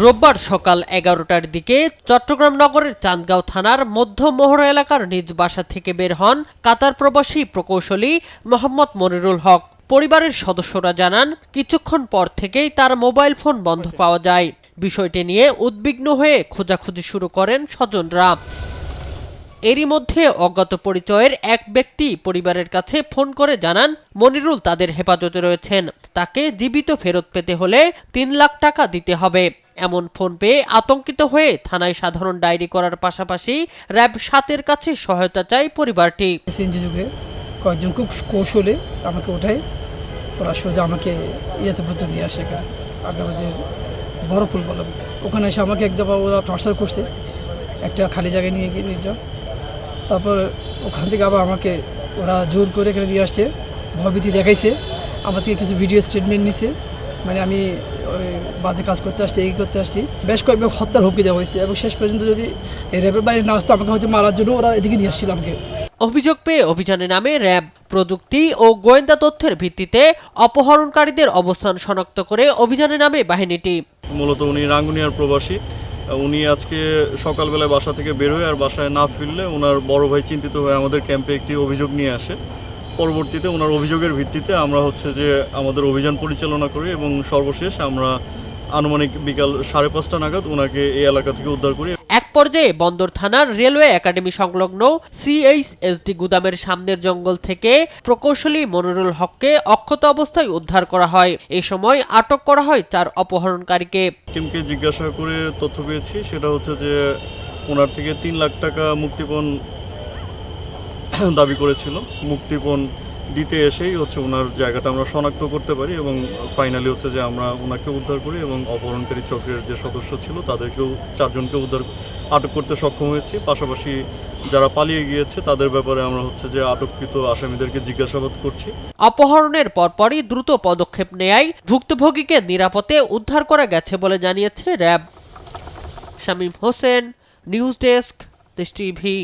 রোববার সকাল 11টার দিকে চট্টগ্রাম নগরের চান্দগাঁও থানার মধ্য মোহরা এলাকার নিজ বাসা থেকে বের হন কাতার প্রবাসী প্রকৌশলী মোহাম্মদ মনিরুল হক। পরিবারের সদস্যরা জানান, কিছুক্ষণ পর থেকেই তার মোবাইল ফোন বন্ধ পাওয়া যায়। বিষয়টি নিয়ে উদ্বিগ্ন হয়ে খোঁজাখুঁজি শুরু করেন স্বজনরা। এরই মধ্যে অজ্ঞাত পরিচয়ের এক ব্যক্তি পরিবারের কাছে ফোন করে জানান, মনিরুল তাদের হেফাজতে রয়েছেন, তাকে জীবিত ফেরত পেতে হলে 3 লাখ টাকা দিতে হবে। এমন ফোন পেয়ে আতঙ্কিত হয়ে থানায় সাধারণ ডায়েরি করার পাশাপাশি র্যাব 7-এর কাছে সহায়তা চায় পরিবারটি। সিএনজি যুগে কয়েকজন খুব কৌশলে আমাকে ওঠায়, ওরা সোজা আমাকে ইয়েতে পর্যন্ত নিয়ে আসে, এখানে আগ্রাবাদের বড় ফুল বললাম, ওখানে এসে আমাকে এক দফা ওরা টর্চার করছে, একটা খালি জায়গায় নিয়ে গিয়ে নির্যাতন। তারপর ওখান থেকে আবার আমাকে ওরা জোর করে এখানে নিয়ে আসছে, ভয়ভীতি দেখাইছে, আমার থেকে কিছু ভিডিও স্টেটমেন্ট নিছে, মানে আমি ওই বাজে কাজ করতে আসছি, এই করতে আসছি, বেশ কয়েকবার হত্যার হুমকি দেওয়া হয়েছে এবং শেষ পর্যন্ত যদি এই র্যাবের বাইরে না আসতো আমাকে হয়তো মারার জন্য ওরা এদিকে নিয়ে আসছিল আমাকে। অভিযোগ পেয়ে অভিযানে নামে র্যাব। প্রযুক্তি ও গোয়েন্দা তথ্যের ভিত্তিতে অপহরণকারীদের অবস্থান শনাক্ত করে অভিযানে নামে বাহিনীটি। মূলত উনি রাঙ্গুনিয়ার প্রবাসী। উনি আজকে সকালবেলায় বাসা থেকে বের হয়ে আর বাসায় না ফিরলে ওনার বড় ভাই চিন্তিত হয়ে আমাদের ক্যাম্পে একটি অভিযোগ নিয়ে আসে। পরবর্তীতে ওনার অভিযোগের ভিত্তিতে আমরা যে আমাদের অভিযান পরিচালনা করি এবং সর্বশেষ আমরা আনুমানিক বিকাল 5:30 নাগাদ ওনাকে এই এলাকা থেকে উদ্ধার করি। এক পর্যায়ে বন্দর থানার রেলওয়ে একাডেমি সংলগ্ন সিএইচএসডি গুদামের সামনের জঙ্গল থেকে প্রকৌশলী মনিরুল হককে অক্ষত অবস্থায় উদ্ধার করা হয়। এই সময় আটক করা হয় 4 অপহরণকারীকে। টিমকে জিজ্ঞাসা করে তথ্য পেয়েছি, সেটা হচ্ছে যে ওনার থেকে 3 লাখ টাকা মুক্তিপণ দাবি করেছিল। মুক্তিপণ দিতে এসেই ওনার জায়গাটা আমরা শনাক্ত করতে পারি এবং ফাইনালি যে আমরা ওনাকে উদ্ধার করি এবং অপহরণকারী চক্রের যে সদস্য ছিল তাদেরকেও 4 জনকে আটক করতে সক্ষম হয়েছি। পাশাপাশি যারা পালিয়ে গিয়েছে তাদের ব্যাপারে আমরা যে আটককৃত আসামিদেরকে জিজ্ঞাসাবাদ করছি। অপহরণের পরপরই দ্রুত পদক্ষেপ নেয় ভুক্তভোগীকে নিরাপদে উদ্ধার করা গেছে বলে জানিয়েছে RAB. Shamim Hossain, news desk, দেশ টিভি।